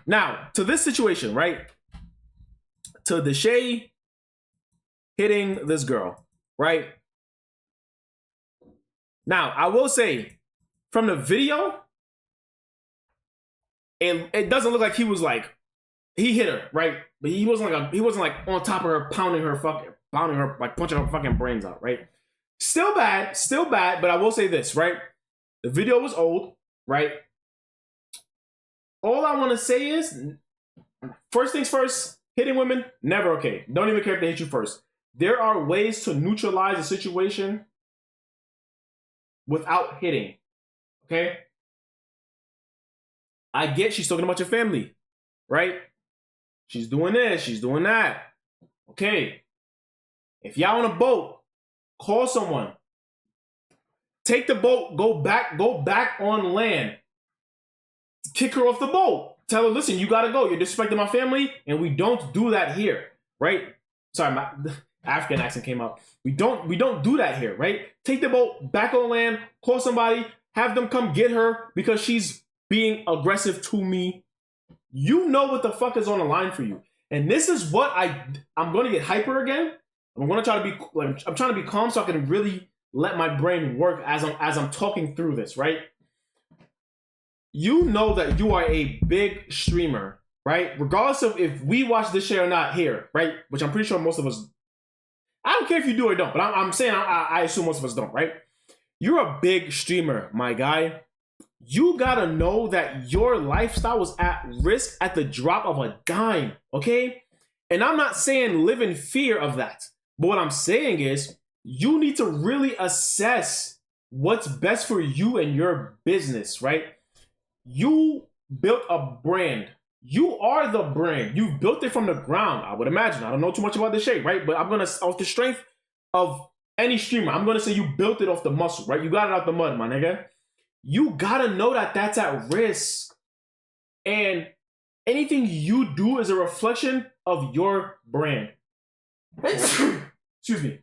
Now, to this situation, right? To Deshae hitting this girl, right? Now, I will say, from the video, it doesn't look like he was like, he hit her, right? But he wasn't like on top of her, pounding her, like punching her fucking brains out, right? Still bad, but I will say this, right? The video was old, right? All I want to say is, first things first, hitting women, never okay. Don't even care if they hit you first. There are ways to neutralize a situation without hitting, okay? I get she's talking about your family, right? She's doing this, she's doing that. Okay. If y'all on a boat, call someone. Take the boat, go back on land. Kick her off the boat. Tell her, listen, you gotta go. You're disrespecting my family, and we don't do that here, right? Sorry, my African accent came out. We don't do that here, right? Take the boat back on land, call somebody, have them come get her because she's being aggressive to me. You know what the fuck is on the line for you. And this is what I'm going to get hyper again. I'm going to try to be like, I'm trying to be calm so I can really let my brain work as I'm talking through this, right? You know that you are a big streamer, right? Regardless of if we watch this shit or not here, right? Which I'm pretty sure most of us, I don't care if you do or don't, but I'm saying I assume most of us don't, right? You're a big streamer, my guy. You gotta know that your lifestyle was at risk at the drop of a dime, okay? And I'm not saying live in fear of that. But what I'm saying is you need to really assess what's best for you and your business, right? You built a brand. You are the brand. You've built it from the ground, I would imagine. I don't know too much about this shit, right? But I'm gonna, off the strength of any streamer, I'm gonna say you built it off the muscle, right? You got it out the mud, my nigga. You gotta know that that's at risk. And anything you do is a reflection of your brand. Excuse me.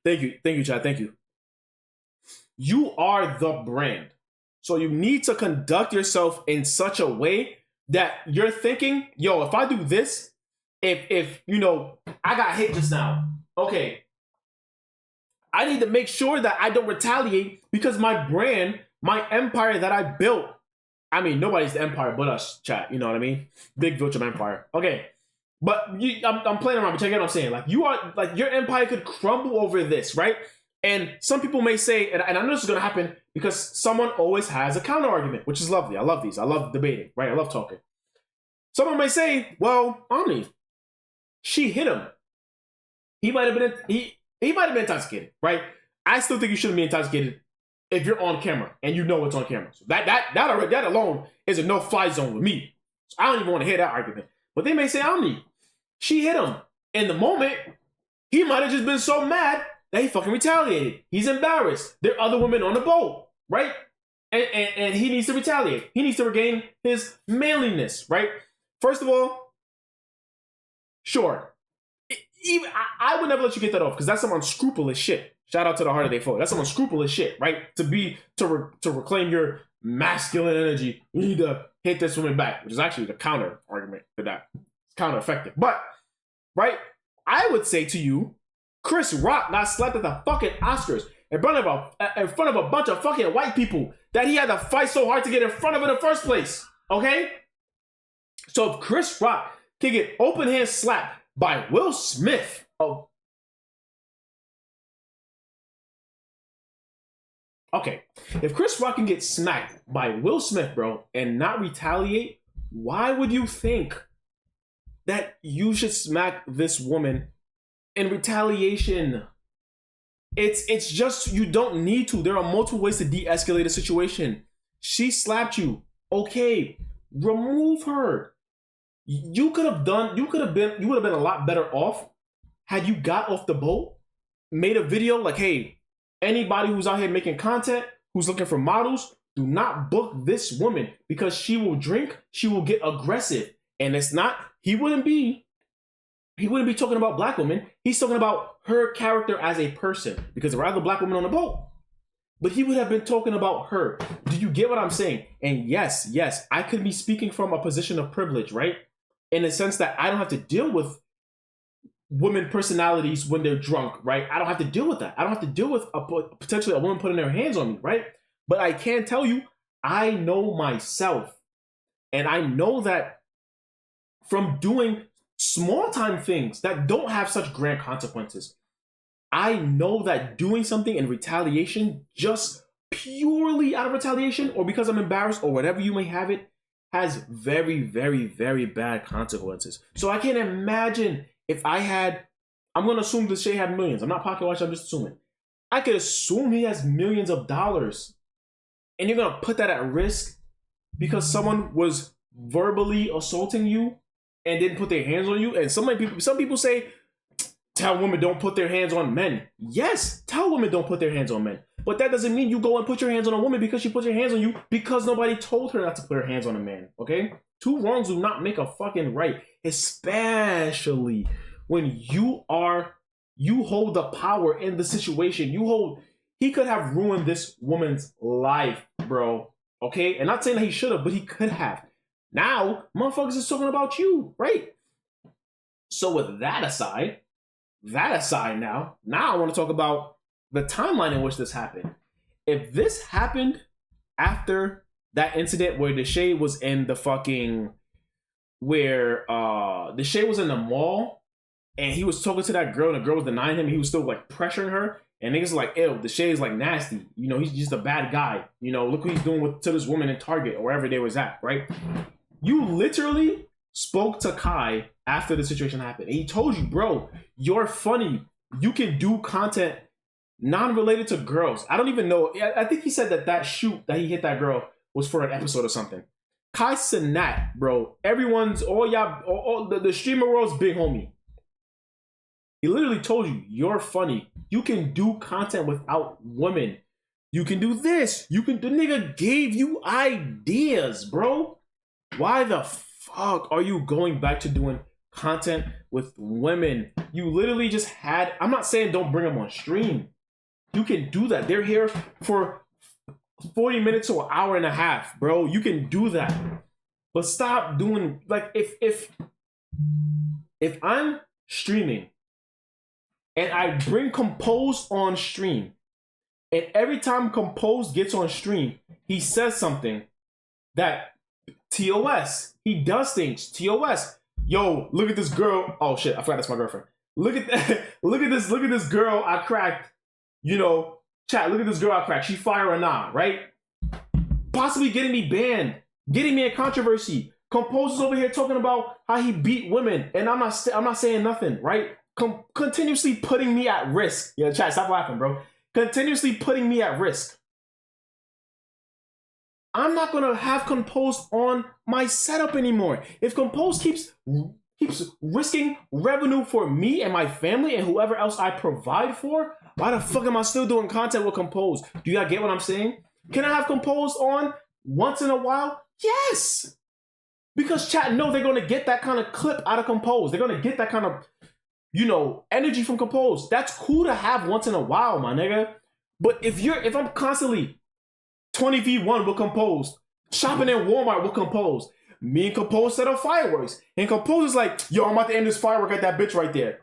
Thank you, Chad. Thank you. You are the brand. So you need to conduct yourself in such a way that you're thinking, yo, if I do this, if you know, I got hit just now. Okay. I need to make sure that I don't retaliate because my brand, my empire that I built, I mean, nobody's the empire but us, chat. You know what I mean? Big virtual empire. Okay. But I'm playing around, but check out what I'm saying. Like, you are, like, your empire could crumble over this, right? And some people may say, and I know this is going to happen because someone always has a counter argument, which is lovely. I love these. I love debating, right? I love talking. Someone may say, well, Omni, she hit him. He might have been, he might have been intoxicated, right? I still think you shouldn't be intoxicated if you're on camera and you know what's on camera. So that alone is a no-fly zone with me. So I don't even want to hear that argument. But they may say, Omni, she hit him. In the moment, he might have just been so mad that he fucking retaliated. He's embarrassed. There are other women on the boat, right? And he needs to retaliate. He needs to regain his manliness, right? First of all, sure. Even I would never let you get that off because that's some unscrupulous shit. Shout out to the Heart of Day Foe. That's some unscrupulous shit, right? To reclaim your masculine energy, you need to hit this woman back, which is actually the counter argument to that. It's counter effective. But, right, I would say to you, Chris Rock got slapped at the fucking Oscars in front of a bunch of fucking white people that he had to fight so hard to get in front of in the first place. Okay? So if Chris Rock can get open hand slapped by Will Smith, oh, okay. If Chris Rock can get smacked by Will Smith, bro, and not retaliate, why would you think that you should smack this woman in retaliation? It's just, you don't need to. There are multiple ways to de-escalate a situation. She slapped you. Okay, remove her. You would have been a lot better off had you got off the boat, made a video like, hey, anybody who's out here making content, who's looking for models, do not book this woman because she will drink, she will get aggressive. And it's not, he wouldn't be talking about black women. He's talking about her character as a person because there are other black women on the boat. but he would have been talking about her. Do you get what I'm saying? And yes, I could be speaking from a position of privilege, right? In the sense that I don't have to deal with women personalities when they're drunk, right? I don't have to deal with that. I don't have to deal with potentially a woman putting their hands on me, right? But I can tell you, I know myself. And I know that from doing small time things that don't have such grand consequences, I know that doing something in retaliation, just purely out of retaliation or because I'm embarrassed or whatever you may have it, has very, very, very bad consequences. So I can't imagine if I had, I'm going to assume Deshae had millions. I'm not pocket watching, I'm just assuming. I could assume he has millions of dollars. And you're going to put that at risk because someone was verbally assaulting you and didn't put their hands on you. And some people say, tell women don't put their hands on men. Yes, tell women don't put their hands on men. But that doesn't mean you go and put your hands on a woman because she put her hands on you because nobody told her not to put her hands on a man, okay? Two wrongs do not make a fucking right, especially when you hold the power in the situation. He could have ruined this woman's life, bro, okay? And not saying that he should have, but he could have. Now, motherfuckers is talking about you, right? So with that aside now I want to talk about the timeline in which this happened. If this happened after that incident where Deshae was in the fucking, where Deshae was in the mall and he was talking to that girl and the girl was denying him, he was still like pressuring her, and niggas like, ew, Deshae is like nasty, you know, he's just a bad guy, you know, look what he's doing to this woman in Target or wherever they was at, right? You literally spoke to Kai after the situation happened, and he told you, bro, you're funny, you can do content non-related to girls. I don't even know, I think he said that shoot that he hit that girl was for an episode or something. Kai Cenat, bro, the streamer world's big homie. He literally told you, you're funny, you can do content without women, you can do this, the nigga gave you ideas, bro. Why the fuck are you going back to doing content with women? You literally just had, I'm not saying don't bring them on stream. You can do that. They're here for 40 minutes to an hour and a half, bro. You can do that. But stop doing, like, if I'm streaming and I bring Compose on stream, and every time Compose gets on stream, he says something that TOS, he does things, TOS, yo, look at this girl, oh shit, I forgot that's my girlfriend. Look at this girl I cracked, you know, chat, look at this girl I cracked, she fire or not, right? Possibly getting me banned, getting me in controversy. Composer's over here talking about how he beat women, and I'm not saying nothing, right? Continuously putting me at risk. Yeah, chat, stop laughing, bro. Continuously putting me at risk. I'm not gonna have Compose on my setup anymore. If Compose keeps risking revenue for me and my family and whoever else I provide for, why the fuck am I still doing content with Compose? Do y'all get what I'm saying? Can I have Compose on once in a while? Yes! Because chat know they're gonna get that kind of clip out of Compose. They're gonna get that kind of, you know, energy from Compose. That's cool to have once in a while, my nigga. But if I'm constantly 20v1 with Compose, shopping in Walmart with Compose, me and Compose set up fireworks, and Compose is like, yo, I'm about to end this firework at that bitch right there.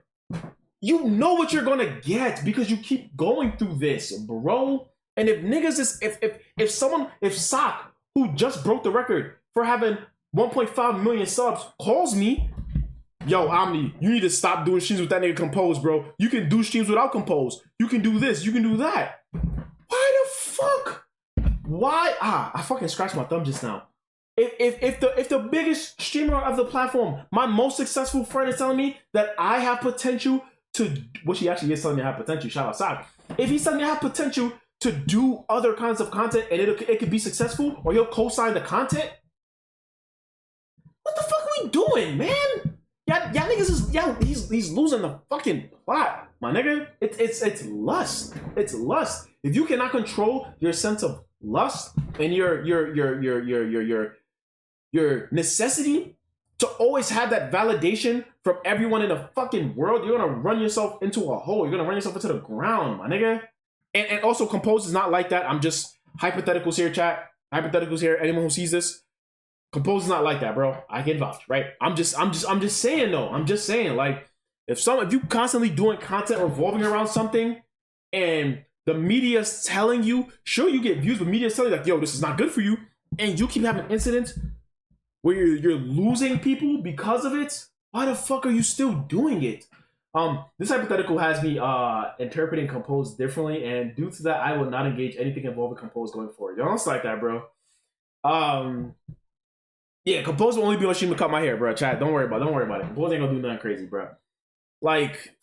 You know what you're gonna get because you keep going through this, bro. And if niggas is, if Sock, who just broke the record for having 1.5 million subs, calls me, yo, Omni, you need to stop doing streams with that nigga Compose, bro. You can do streams without Compose. You can do this, you can do that. Why the fuck? Why? I fucking scratched my thumb just now. If the biggest streamer of the platform, my most successful friend, is telling me that I have potential to, which he actually is telling me I have potential, shout out Sock. If he's telling me I have potential to do other kinds of content and it could be successful, or he'll co-sign the content, what the fuck are we doing, man? Y'all niggas is, he's losing the fucking plot, my nigga. It's lust. It's lust. If you cannot control your sense of lust and your necessity to always have that validation from everyone in the fucking world, you're gonna run yourself into a hole. You're gonna run yourself into the ground, my nigga. And also Compose is not like that. I'm just hypotheticals here, chat. Hypotheticals here. Anyone who sees this, Compose is not like that, bro. I can vouch, right? I'm just saying though. I'm just saying, like, if you constantly doing content revolving around something, and the media's telling you, sure, you get views, but media's telling you like, yo, this is not good for you, and you keep having incidents where you're losing people because of it. Why the fuck are you still doing it? This hypothetical has me interpreting Compose differently, and due to that, I will not engage anything involving Compose going forward. Yo, don't like that, bro. Yeah, Compose will only be on stream to cut my hair, bro. Chat, don't worry about it. Compose ain't gonna do nothing crazy, bro. Like,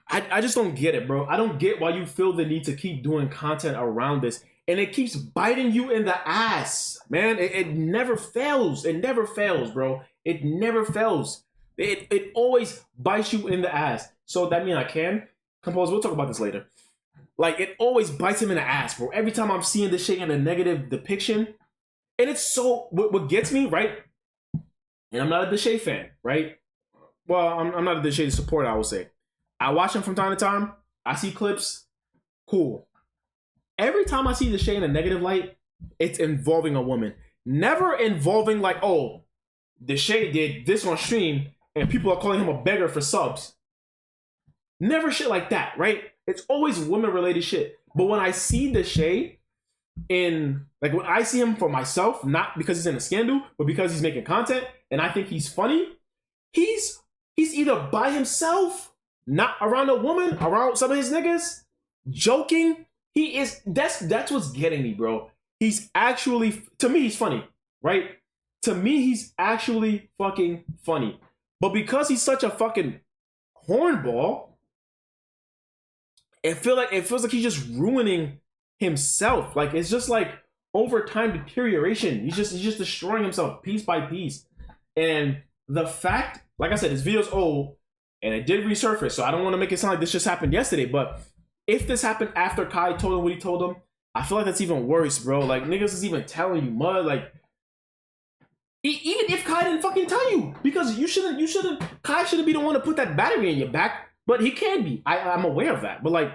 I just don't get it, bro. I don't get why you feel the need to keep doing content around this, and it keeps biting you in the ass, man. It never fails. It never fails, bro. It never fails. It always bites you in the ass. So that means I can Compose. We'll talk about this later. Like, it always bites him in the ass, bro. Every time I'm seeing this shit in a negative depiction, and it's so what gets me, right? And I'm not a Deshae fan, right? Well, I'm not a Deshae supporter, I would say. I watch him from time to time. I see clips. Cool. Every time I see Deshae in a negative light, it's involving a woman. Never involving like, oh, Deshae did this on stream and people are calling him a beggar for subs. Never shit like that, right? It's always women-related shit. But when I see Deshae in, like, when I see him for myself, not because he's in a scandal, but because he's making content and I think he's funny, he's either by himself, not around a woman, around some of his niggas, joking. He is, that's what's getting me, bro. He's actually, to me, he's funny, right? To me, he's actually fucking funny. But because he's such a fucking hornball, it feels like he's just ruining himself. Like, it's just like over time deterioration. He's just destroying himself piece by piece. And the fact, like I said, his video's old and it did resurface, so I don't want to make it sound like this just happened yesterday, but if this happened after Kai told him what he told him, I feel like that's even worse, bro. Like, niggas is even telling you, mud. Like, even if Kai didn't fucking tell you, because Kai shouldn't be the one to put that battery in your back, but he can be. I'm aware of that. But like,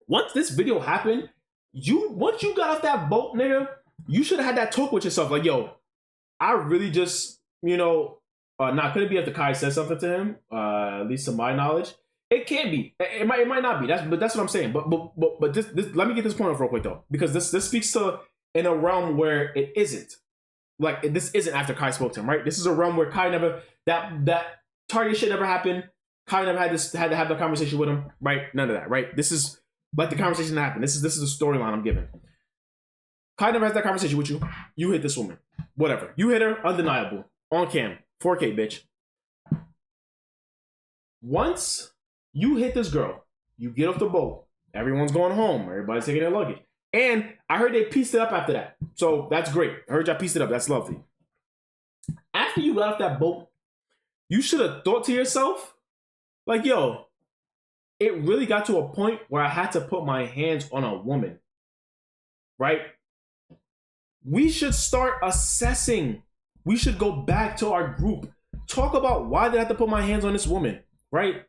once this video happened, once you got off that boat, nigga, you should have had that talk with yourself. Like, yo, I really just, could it be after Kai said something to him? At least to my knowledge. It can't be. It might not be. That's what I'm saying. But this let me get this point off real quick though, because this speaks to in a realm where it isn't. Like, this isn't after Kai spoke to him, right? This is a realm where Kai never, that Target shit never happened. Kai never had to have the conversation with him, right? None of that, right? This is like the conversation that happened. This is the storyline I'm giving. Kai never has that conversation with you. You hit this woman, whatever. You hit her, undeniable, on cam, 4K, bitch. Once you hit this girl, you get off the boat. Everyone's going home. Everybody's taking their luggage. And I heard they pieced it up after that. So that's great. I heard y'all pieced it up. That's lovely. After you got off that boat, you should have thought to yourself, like, yo, it really got to a point where I had to put my hands on a woman, right? We should start assessing. We should go back to our group. Talk about why did I have to put my hands on this woman, right?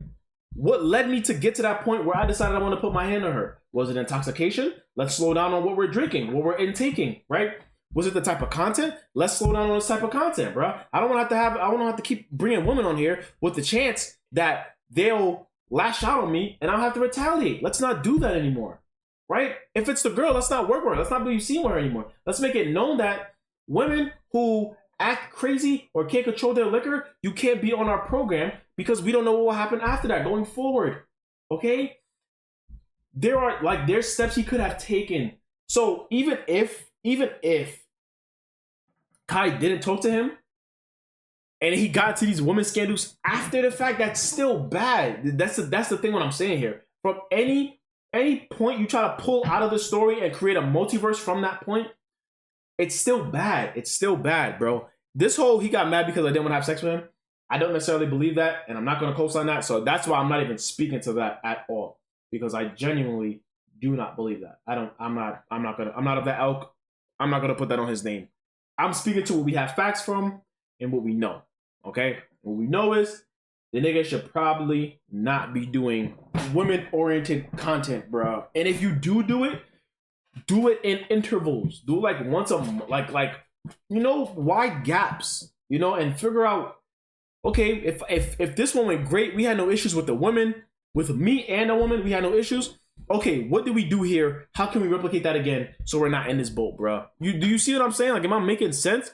What led me to get to that point where I decided I want to put my hand on her? Was it intoxication? Let's slow down on what we're drinking, what we're intaking, right? Was it the type of content? Let's slow down on this type of content, bro. I don't want to have to keep bringing women on here with the chance that they'll lash out on me and I'll have to retaliate. Let's not do that anymore, right? If it's the girl, let's not work with her. Let's not be seen with her anymore. Let's make it known that women who act crazy or can't control their liquor, you can't be on our program because we don't know what will happen after that going forward, okay? There's steps he could have taken. So even if Kai didn't talk to him and he got to these women scandals after the fact, that's still bad. That's the thing what I'm saying here. From any point you try to pull out of the story and create a multiverse from that point, it's still bad. It's still bad, bro. This whole he got mad because I didn't want to have sex with him, I don't necessarily believe that, and I'm not going to co-sign that. So that's why I'm not even speaking to that at all, because I genuinely do not believe that. I'm not of that elk. I'm not gonna put that on his name. I'm speaking to what we have facts from and what we know. Okay, what we know is the nigga should probably not be doing women-oriented content, bro. And if you do it in intervals. Do it like once a month, like wide gaps, and figure out, okay, if this one went great, we had no issues with the women, with me and a woman, we had no issues. Okay, what did we do here? How can we replicate that again so we're not in this boat, bro? Do you see what I'm saying? Like, am I making sense?